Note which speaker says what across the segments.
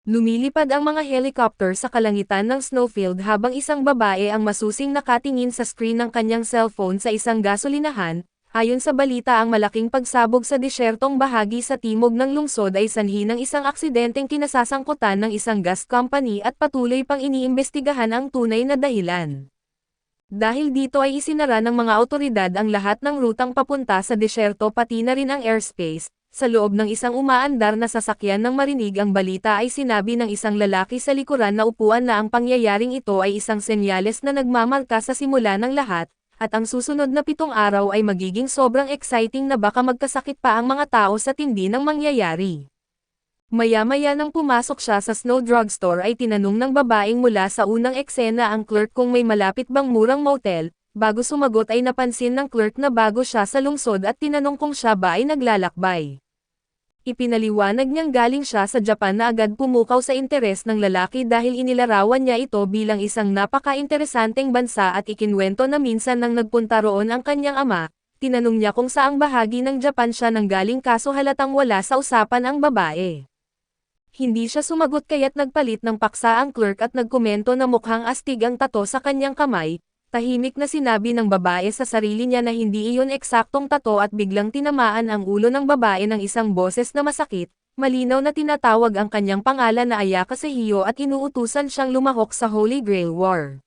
Speaker 1: Lumilipad ang mga helicopter sa kalangitan ng snowfield habang isang babae ang masusing nakatingin sa screen ng kanyang cellphone sa isang gasolinahan. Ayon sa balita, ang malaking pagsabog sa disyertong bahagi sa timog ng lungsod ay sanhi ng isang aksidenteng kinasasangkutan ng isang gas company at patuloy pang iniimbestigahan ang tunay na dahilan. Dahil dito ay isinara ng mga awtoridad ang lahat ng rutang papunta sa disyerto pati na rin ang airspace. Sa loob ng isang umaandar na sasakyan nang marinig ang balita ay sinabi ng isang lalaki sa likuran na upuan na ang pangyayaring ito ay isang senyales na nagmamarka sa simula ng lahat, at ang susunod na 7 araw ay magiging sobrang exciting na baka magkasakit pa ang mga tao sa tindi ng mangyayari. Maya-maya nang pumasok siya sa Snow Drugstore ay tinanong ng babaeng mula sa unang eksena ang clerk kung may malapit bang murang motel. Bago sumagot ay napansin ng clerk na bago siya sa lungsod at tinanong kung siya ba ay naglalakbay. Ipinaliwanag niyang galing siya sa Japan na agad pumukaw sa interes ng lalaki dahil inilarawan niya ito bilang isang napaka-interesanteng bansa at ikinwento na minsan nang nagpunta roon ang kanyang ama. Tinanong niya kung saang bahagi ng Japan siya nanggaling kaso halatang wala sa usapan ang babae. Hindi siya sumagot kaya't nagpalit ng paksa ang clerk at nagkomento na mukhang astig ang tato sa kanyang kamay. Tahimik na sinabi ng babae sa sarili niya na hindi iyon eksaktong tato at biglang tinamaan ang ulo ng babae ng isang boses na masakit. Malinaw na tinatawag ang kanyang pangalan na Ayaka Sehio at inuutusan siyang lumahok sa Holy Grail War.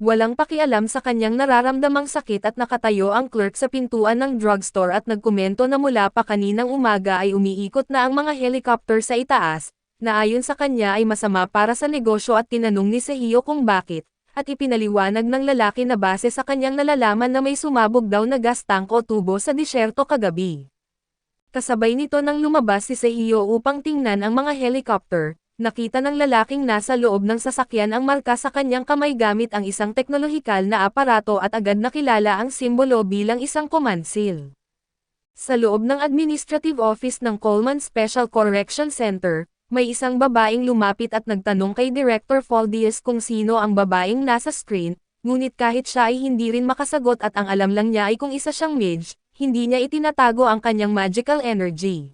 Speaker 1: Walang pakialam sa kanyang nararamdamang sakit at nakatayo ang clerk sa pintuan ng drugstore at nagkomento na mula pa kaninang umaga ay umiikot na ang mga helicopter sa itaas, na ayon sa kanya ay masama para sa negosyo at tinanong ni Sehio kung bakit. At ipinaliwanag ng lalaki na base sa kanyang nalalaman na may sumabog daw na gas tank o tubo sa disyerto kagabi. Kasabay nito nang lumabas si Sehio upang tingnan ang mga helicopter, nakita ng lalaking nasa loob ng sasakyan ang marka sa kanyang kamay gamit ang isang teknolohikal na aparato at agad nakilala ang simbolo bilang isang command seal. Sa loob ng administrative office ng Coleman Special Correction Center, may isang babaeng lumapit at nagtanong kay Director Faldias kung sino ang babaeng nasa screen, ngunit kahit siya ay hindi rin makasagot at ang alam lang niya ay kung isa siyang mage, hindi niya itinatago ang kanyang magical energy.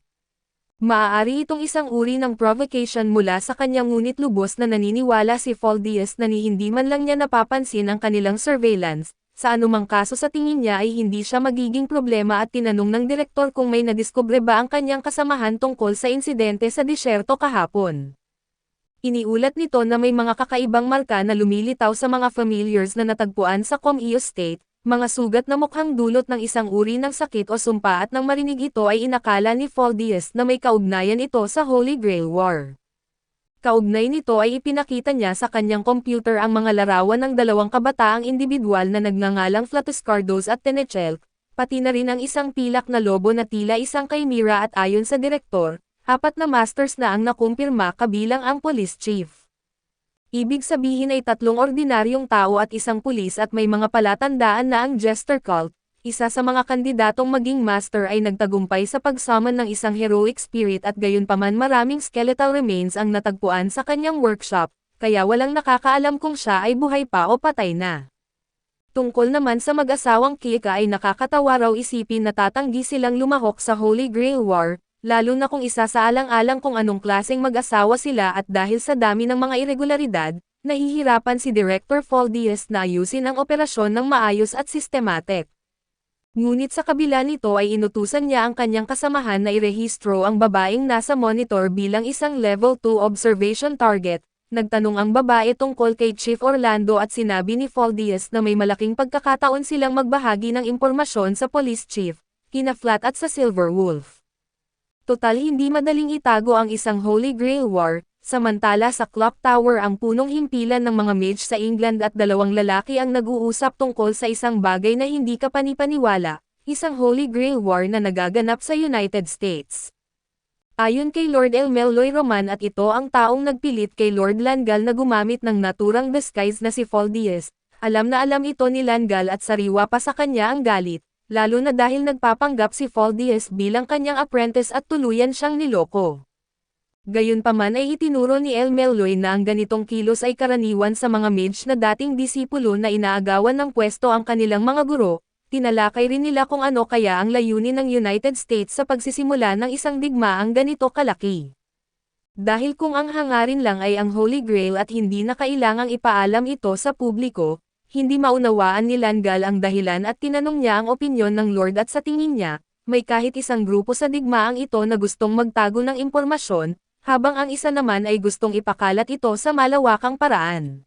Speaker 1: Maaari itong isang uri ng provocation mula sa kanyang ngunit lubos na naniniwala si Faldias na hindi man lang niya napapansin ang kanilang surveillance. Sa anumang kaso sa tingin niya ay hindi siya magiging problema at tinanong ng direktor kung may nadiskubre ba ang kanyang kasamahan tungkol sa insidente sa disyerto kahapon. Iniulat nito na may mga kakaibang marka na lumilitaw sa mga familiars na natagpuan sa Comeo State, mga sugat na mukhang dulot ng isang uri ng sakit o sumpa at nang marinig ito ay inakala ni Faldias na may kaugnayan ito sa Holy Grail War. Kaugnay nito ay ipinakita niya sa kanyang computer ang mga larawan ng 2 kabataang individual na nagngangalang Flatuscardos at Tenechelk, pati na rin ang isang pilak na lobo na tila isang chimera at ayon sa direktor, 4 na masters na ang nakumpirma kabilang ang police chief. Ibig sabihin ay 3 ordinaryong tao at isang pulis at may mga palatandaan na ang Jester Cult, isa sa mga kandidatong maging master ay nagtagumpay sa pagsummon ng isang heroic spirit at gayunpaman maraming skeletal remains ang natagpuan sa kanyang workshop, kaya walang nakakaalam kung siya ay buhay pa o patay na. Tungkol naman sa mag-asawang Kika ay nakakatawa raw isipin na tatanggi silang lumahok sa Holy Grail War, lalo na kung isa sa alang-alang kung anong klaseng mag-asawa sila at dahil sa dami ng mga irregularidad, nahihirapan si Director Faldias na ayusin ang operasyon ng maayos at systematic. Ngunit sa kabila nito ay inutusan niya ang kanyang kasamahan na irehistro ang babaeng nasa monitor bilang isang level 2 observation target. Nagtanong ang babae tungkol kay Chief Orlando at sinabi ni Faldias na may malaking pagkakataon silang magbahagi ng impormasyon sa police chief, kina Flat at sa Silver Wolf. Total hindi madaling itago ang isang Holy Grail War, samantala sa Clock Tower ang punong himpilan ng mga mage sa England at 2 lalaki ang nag-uusap tungkol sa isang bagay na hindi kapanipaniwala, isang Holy Grail War na nagaganap sa United States. Ayon kay Lord Elmeloy Roman at ito ang taong nagpilit kay Lord Langal na gumamit ng naturang disguise na si Faldias, alam na alam ito ni Langal at sariwa pa sa kanya ang galit, lalo na dahil nagpapanggap si Faldias bilang kanyang apprentice at tuluyan siyang niloko. Gayunpaman ay itinuro ni Elmeloy na ang ganitong kilos ay karaniwan sa mga mage na dating disipulo na inaagawan ng pwesto ang kanilang mga guro. Tinalakay rin nila kung ano kaya ang layunin ng United States sa pagsisimula ng isang digmaang ganito kalaki. Dahil kung ang hangarin lang ay ang Holy Grail at hindi na kailangang ipaalam ito sa publiko, hindi maunawaan ni Langal ang dahilan at tinanong niya ang opinyon ng Lord at sa tingin niya, may kahit isang grupo sa digmaang ito na gustong magtago ng impormasyon, habang ang isa naman ay gustong ipakalat ito sa malawakang paraan.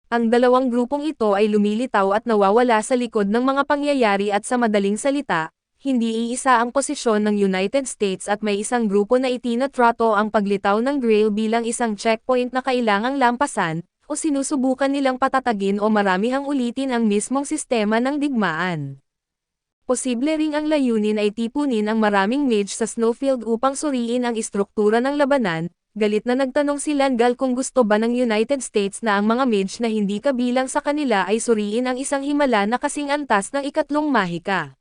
Speaker 1: Ang dalawang grupong ito ay lumilitaw at nawawala sa likod ng mga pangyayari at sa madaling salita, hindi iisa ang posisyon ng United States at may isang grupo na itinatrato ang paglitaw ng Grail bilang isang checkpoint na kailangang lampasan, o sinusubukan nilang patatagin o maramihang ulitin ang mismong sistema ng digmaan. Posible ring ang layunin ay tipunin ang maraming mage sa Snowfield upang suriin ang istruktura ng labanan. Galit na nagtanong si Langal kung gusto ba ng United States na ang mga mage na hindi kabilang sa kanila ay suriin ang isang himala na kasing antas ng ikatlong mahika.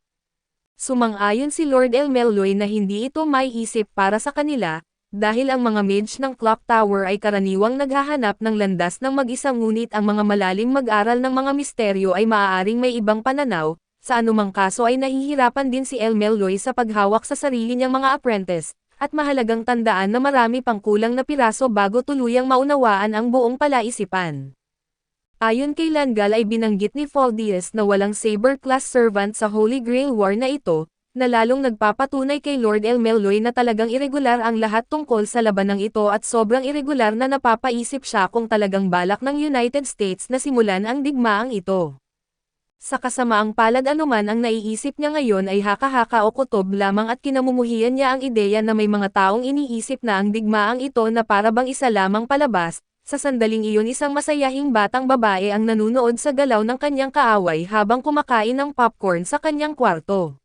Speaker 1: Sumang-ayon si Lord Elmeloy na hindi ito may isip para sa kanila, dahil ang mga mage ng Clock Tower ay karaniwang naghahanap ng landas ng mag-isa ngunit ang mga malalim mag-aral ng mga misteryo ay maaaring may ibang pananaw, sa anumang kaso ay nahihirapan din si Elmeloy sa paghawak sa sarili niyang mga apprentice, at mahalagang tandaan na marami pang kulang na piraso bago tuluyang maunawaan ang buong palaisipan. Ayon kay Langal ay binanggit ni Foldies na walang Saber-class servant sa Holy Grail War na ito, na lalong nagpapatunay kay Lord Elmeloy na talagang irregular ang lahat tungkol sa labanang ito at sobrang irregular na napapaisip siya kung talagang balak ng United States na simulan ang digmaang ito. Sa kasamaang palad anuman ang naiisip niya ngayon ay haka-haka o kutob lamang at kinamumuhian niya ang ideya na may mga taong iniisip na ang digmaang ito na para bang isa lamang palabas. Sa sandaling iyon isang masayahing batang babae ang nanunood sa galaw ng kanyang kaaway habang kumakain ng popcorn sa kanyang kwarto.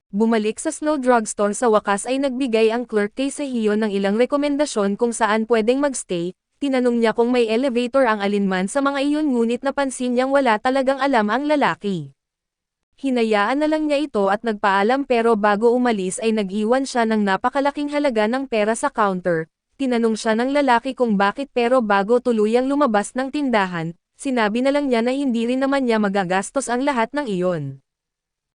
Speaker 1: Bumalik sa Snow Drugstore sa wakas ay nagbigay ang clerk kay Sehio ng ilang rekomendasyon kung saan pwedeng magstay, tinanong niya kung may elevator ang alinman sa mga iyon ngunit napansin niyang wala talagang alam ang lalaki. Hinayaan na lang niya ito at nagpaalam pero bago umalis ay nag-iwan siya ng napakalaking halaga ng pera sa counter. Tinanong siya ng lalaki kung bakit pero bago tuluyang lumabas ng tindahan, sinabi na lang niya na hindi rin naman niya magagastos ang lahat ng iyon.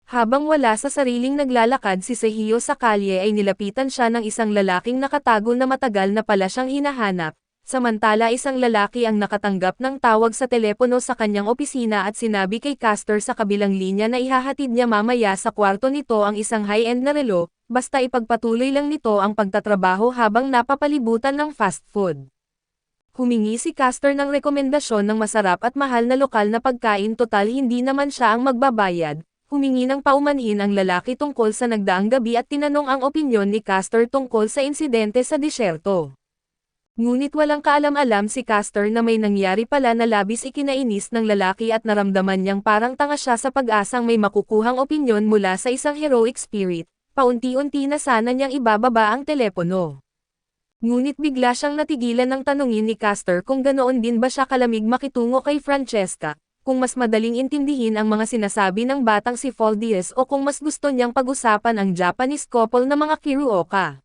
Speaker 1: Habang wala sa sariling naglalakad si Sehio sa kalye ay nilapitan siya ng isang lalaking nakatago na matagal na pala siyang hinahanap, samantala isang lalaki ang nakatanggap ng tawag sa telepono sa kanyang opisina at sinabi kay Castor sa kabilang linya na ihahatid niya mamaya sa kwarto nito ang isang high-end na relo, basta ipagpatuloy lang nito ang pagtatrabaho habang napapalibutan ng fast food. Humingi si Castor ng rekomendasyon ng masarap at mahal na lokal na pagkain total hindi naman siya ang magbabayad, humingi ng paumanhin ang lalaki tungkol sa nagdaang gabi at tinanong ang opinyon ni Castor tungkol sa insidente sa disyerto. Ngunit walang kaalam-alam si Castor na may nangyari pala na labis ikinainis ng lalaki at naramdaman niyang parang tanga siya sa pag-asang may makukuhang opinyon mula sa isang heroic spirit. Paunti-unti na sana niyang ibababa ang telepono. Ngunit bigla siyang natigilan ng tanungin ni Castor kung ganoon din ba siya kalamig makitungo kay Francesca, kung mas madaling intindihin ang mga sinasabi ng batang si Foldies o kung mas gusto niyang pag-usapan ang Japanese couple na mga Kiruoka.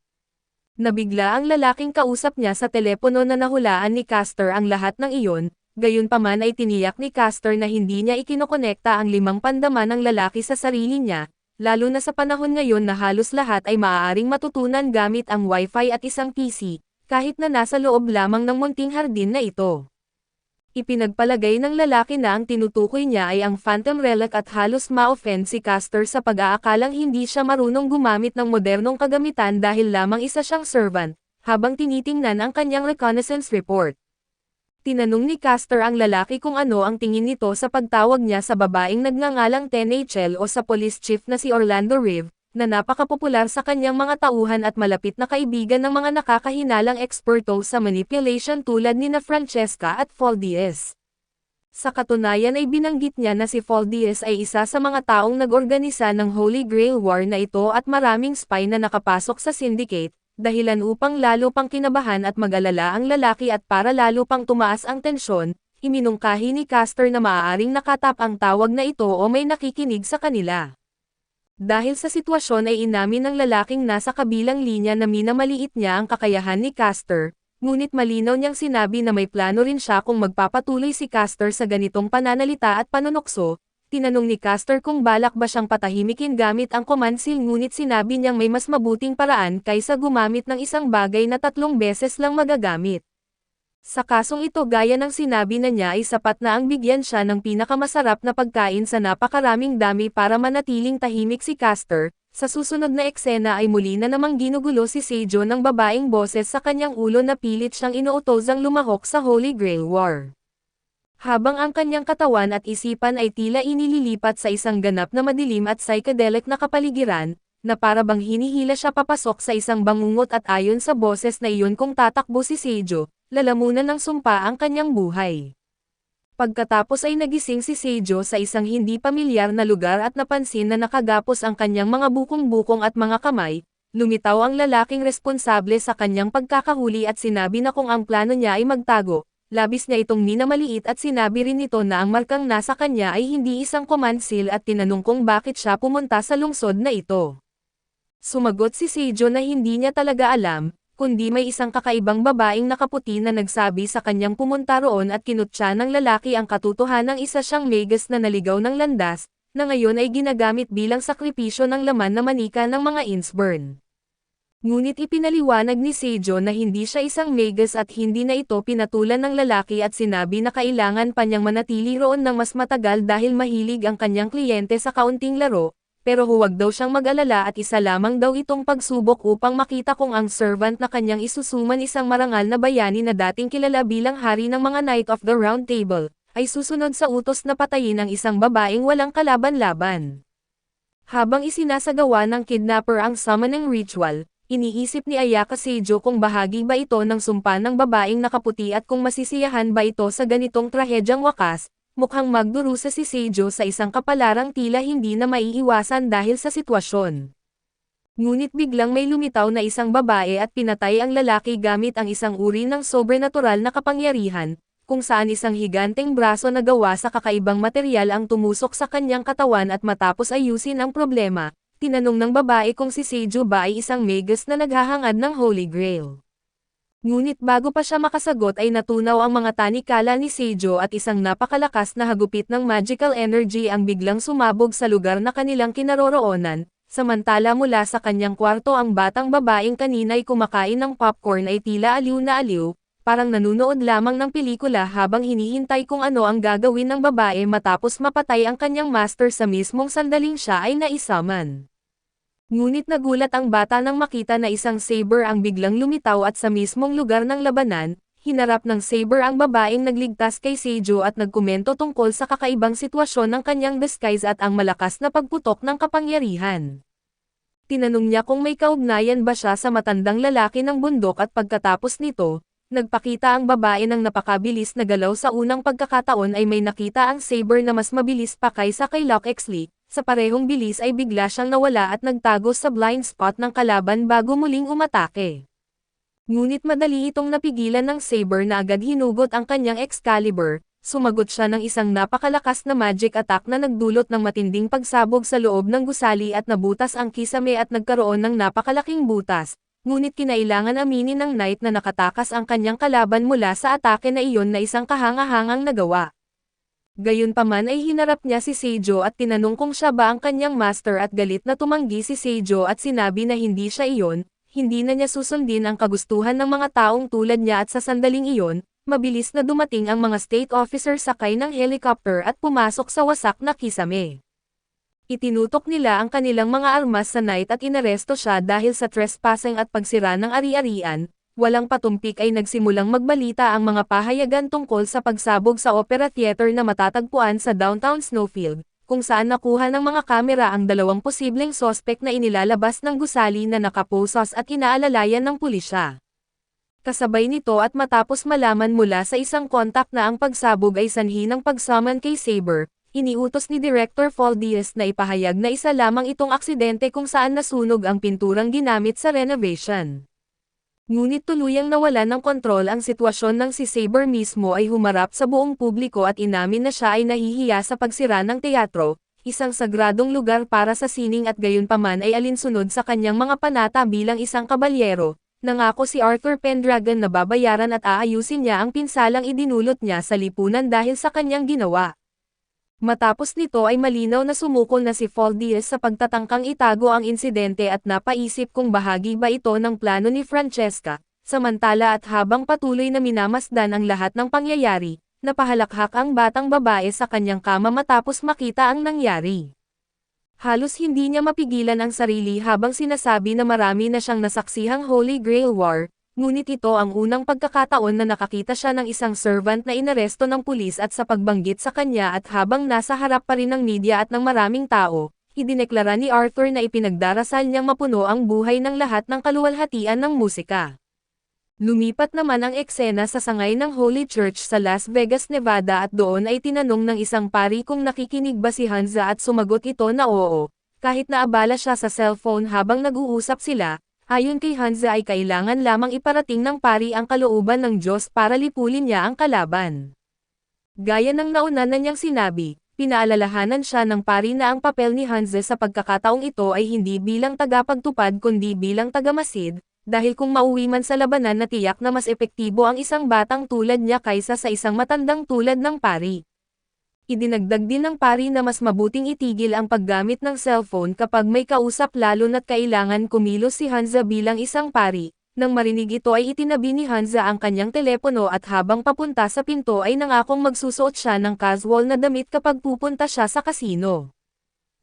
Speaker 1: Nabigla ang lalaking kausap niya sa telepono na nahulaan ni Castor ang lahat ng iyon, gayunpaman ay tiniyak ni Castor na hindi niya ikinokonekta ang 5 pandaman ng lalaki sa sarili niya, lalo na sa panahon ngayon na halos lahat ay maaaring matutunan gamit ang Wi-Fi at isang PC, kahit na nasa loob lamang ng munting hardin na ito. Ipinagpalagay ng lalaki na ang tinutukoy niya ay ang Phantom Relic at halos ma-offend si Castor sa pag-aakalang hindi siya marunong gumamit ng modernong kagamitan dahil lamang isa siyang servant, habang tinitingnan ang kanyang reconnaissance report. Tinanong ni Castor ang lalaki kung ano ang tingin nito sa pagtawag niya sa babaeng nagngangalang Tenachel o sa police chief na si Orlando Rive, na napakapopular sa kanyang mga tauhan at malapit na kaibigan ng mga nakakahinalang eksperto sa manipulation tulad ni na Francesca at Foldies. Sa katunayan ay binanggit niya na si Foldies ay isa sa mga taong nag-organisa ng Holy Grail War na ito at maraming spy na nakapasok sa syndicate, dahilan upang lalo pang kinabahan at mag-alala ang lalaki at para lalo pang tumaas ang tensyon, iminungkahi ni Castor na maaaring nakatap ang tawag na ito o may nakikinig sa kanila. Dahil sa sitwasyon ay inamin ng lalaking nasa kabilang linya na minamaliit niya ang kakayahan ni Castor, ngunit malinaw niyang sinabi na may plano rin siya kung magpapatuloy si Castor sa ganitong pananalita at panunokso. Tinanong ni Castor kung balak ba siyang patahimikin gamit ang command seal, ngunit sinabi niyang may mas mabuting paraan kaysa gumamit ng isang bagay na 3 beses lang magagamit. Sa kasong ito, gaya ng sinabi na niya, ay sapat na ang bigyan siya ng pinakamasarap na pagkain sa napakaraming dami para manatiling tahimik si Castor. Sa susunod na eksena ay muli na namang ginugulo si Seijo ng babaeng boses sa kanyang ulo na pilit siyang inuutosang lumahok sa Holy Grail War. Habang ang kanyang katawan at isipan ay tila inililipat sa isang ganap na madilim at psychedelic na kapaligiran, na para bang hinihila siya papasok sa isang bangungot, at ayon sa boses na iyon, kung tatakbo si Seijo, lalamunan ng sumpa ang kanyang buhay. Pagkatapos ay nagising si Seijo sa isang hindi pamilyar na lugar at napansin na nakagapos ang kanyang mga bukong-bukong at mga kamay. Lumitaw ang lalaking responsable sa kanyang pagkakahuli at sinabi na kung ang plano niya ay magtago, labis niya itong minamaliit, at sinabi rin nito na ang markang nasa kanya ay hindi isang command seal at tinanong kung bakit siya pumunta sa lungsod na ito. Sumagot si Seijo na hindi niya talaga alam, kundi may isang kakaibang babaeng nakaputi na nagsabi sa kanyang pumunta roon, at kinutya ng lalaki ang katotohanang isa siyang magus na naligaw ng landas, na ngayon ay ginagamit bilang sakripisyo ng laman na manika ng mga Innsburn. Ngunit ipinaliwanag ni Seijo na hindi siya isang magus at hindi na ito pinatulan ng lalaki, at sinabi na kailangan pa niyang manatili roon ng mas matagal dahil mahilig ang kanyang kliyente sa kaunting laro. Pero huwag daw siyang mag-alala at isa lamang daw itong pagsubok upang makita kung ang servant na kanyang isusuman, isang marangal na bayani na dating kilala bilang hari ng mga Knight of the Round Table, ay susunod sa utos na patayin ang isang babaeng walang kalaban-laban. Habang isinasagawa ng kidnapper ang summoning ritual, iniisip ni Ayaka Seijo kung bahagi ba ito ng sumpa ng babaeng nakaputi at kung masisiyahan ba ito sa ganitong trahedyang wakas. Mukhang magdurusa si Seijo sa isang kapalarang tila hindi na maiiwasan dahil sa sitwasyon. Ngunit biglang may lumitaw na isang babae at pinatay ang lalaki gamit ang isang uri ng sobrenatural na kapangyarihan, kung saan isang higanteng braso na gawa sa kakaibang material ang tumusok sa kanyang katawan, at matapos ayusin ang problema, tinanong ng babae kung si Seijo ba ay isang magus na naghahangad ng Holy Grail. Ngunit bago pa siya makasagot ay natunaw ang mga tanikala ni Seijo at isang napakalakas na hagupit ng magical energy ang biglang sumabog sa lugar na kanilang kinaroroonan, samantala mula sa kanyang kwarto ang batang babaeng kanina'y kumakain ng popcorn ay tila aliw na aliw, parang nanunood lamang ng pelikula habang hinihintay kung ano ang gagawin ng babae matapos mapatay ang kanyang master sa mismong sandaling siya ay naisaman. Ngunit nagulat ang bata nang makita na isang saber ang biglang lumitaw at sa mismong lugar ng labanan, hinarap ng saber ang babaeng nagligtas kay Seijo at nagkomento tungkol sa kakaibang sitwasyon ng kanyang disguise at ang malakas na pagputok ng kapangyarihan. Tinanong niya kung may kaugnayan ba siya sa matandang lalaki ng bundok, at pagkatapos nito, nagpakita ang babae ng napakabilis na galaw. Sa unang pagkakataon ay may nakita ang saber na mas mabilis pa kaysa kay Locke Exley. Sa parehong bilis ay bigla siyang nawala at nagtago sa blind spot ng kalaban bago muling umatake. Ngunit madali itong napigilan ng saber na agad hinugot ang kanyang Excalibur. Sumagot siya ng isang napakalakas na magic attack na nagdulot ng matinding pagsabog sa loob ng gusali at nabutas ang kisame at nagkaroon ng napakalaking butas. Ngunit kinailangan aminin ng knight na nakatakas ang kanyang kalaban mula sa atake na iyon na isang kahangahangang nagawa. Gayunpaman ay hinarap niya si Seijo at tinanong kung siya ba ang kanyang master, at galit na tumanggi si Seijo at sinabi na hindi siya iyon, hindi na niya susundin ang kagustuhan ng mga taong tulad niya, at sa sandaling iyon, mabilis na dumating ang mga state officer sakay ng helicopter at pumasok sa wasak na kisame. Itinutok nila ang kanilang mga armas sa knight at inaresto siya dahil sa trespassing at pagsira ng ari-arian. Walang patumpik ay nagsimulang magbalita ang mga pahayagan tungkol sa pagsabog sa opera theater na matatagpuan sa downtown Snowfield, kung saan nakuha ng mga kamera ang 2 posibleng sospek na inilalabas ng gusali na nakaposas at inaalalayan ng pulisya. Kasabay nito at matapos malaman mula sa isang kontak na ang pagsabog ay sanhi ng pagsummon kay Saber, iniutos ni Director Paul Diaz na ipahayag na isa lamang itong aksidente kung saan nasunog ang pinturang ginamit sa renovation. Ngunit tuluyang nawala ng kontrol ang sitwasyon nang si Saber mismo ay humarap sa buong publiko at inamin na siya ay nahihiya sa pagsira ng teatro, isang sagradong lugar para sa sining, at gayunpaman ay alinsunod sa kanyang mga panata bilang isang kabalyero. Nangako si Arthur Pendragon na babayaran at aayusin niya ang pinsalang idinulot niya sa lipunan dahil sa kanyang ginawa. Matapos nito ay malinaw na sumukol na si Faldias sa pagtatangkang itago ang insidente at napaisip kung bahagi ba ito ng plano ni Francesca, samantala at habang patuloy na minamasdan ang lahat ng pangyayari, napahalakhak ang batang babae sa kanyang kama matapos makita ang nangyari. Halos hindi niya mapigilan ang sarili habang sinasabi na marami na siyang nasaksihang Holy Grail War, ngunit ito ang unang pagkakataon na nakakita siya ng isang servant na inaresto ng pulis at sa pagbanggit sa kanya at habang nasa harap pa rin ng media at ng maraming tao, idineklara ni Arthur na ipinagdarasal niyang mapuno ang buhay ng lahat ng kaluwalhatian ng musika. Lumipat naman ang eksena sa sangay ng Holy Church sa Las Vegas, Nevada at doon ay tinanong ng isang pari kung nakikinig ba si Hanza at sumagot ito na oo, kahit naabala siya sa cellphone habang nag-uusap sila. Ayon kay Hanza ay kailangan lamang iparating ng pari ang kalooban ng Diyos para lipulin niya ang kalaban. Gaya ng nauna na niyang sinabi, pinaalalahanan siya ng pari na ang papel ni Hanza sa pagkakataong ito ay hindi bilang tagapagtupad kundi bilang tagamasid, dahil kung mauwi man sa labanan na tiyak na mas epektibo ang isang batang tulad niya kaysa sa isang matandang tulad ng pari. Idinagdag din ng pari na mas mabuting itigil ang paggamit ng cellphone kapag may kausap lalo na't kailangan kumilos si Hanza bilang isang pari. Nang marinig ito ay itinabi ni Hanza ang kanyang telepono at habang papunta sa pinto ay nangakong magsusuot siya ng casual na damit kapag pupunta siya sa kasino.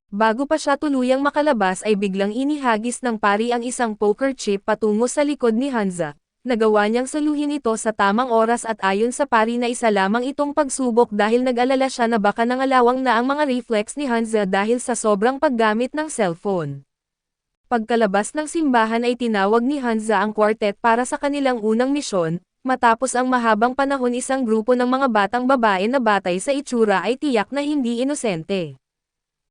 Speaker 1: Bago pa siya tuluyang makalabas ay biglang inihagis ng pari ang isang poker chip patungo sa likod ni Hanza. Nagawa niyang saluhin ito sa tamang oras at ayon sa pari na isa lamang itong pagsubok dahil nag-alala siya na baka nangalawang na ang mga reflex ni Hanza dahil sa sobrang paggamit ng cellphone. Pagkalabas ng simbahan ay tinawag ni Hanza ang quartet para sa kanilang unang misyon, matapos ang mahabang panahon isang grupo ng mga batang babae na batay sa itsura ay tiyak na hindi inosente.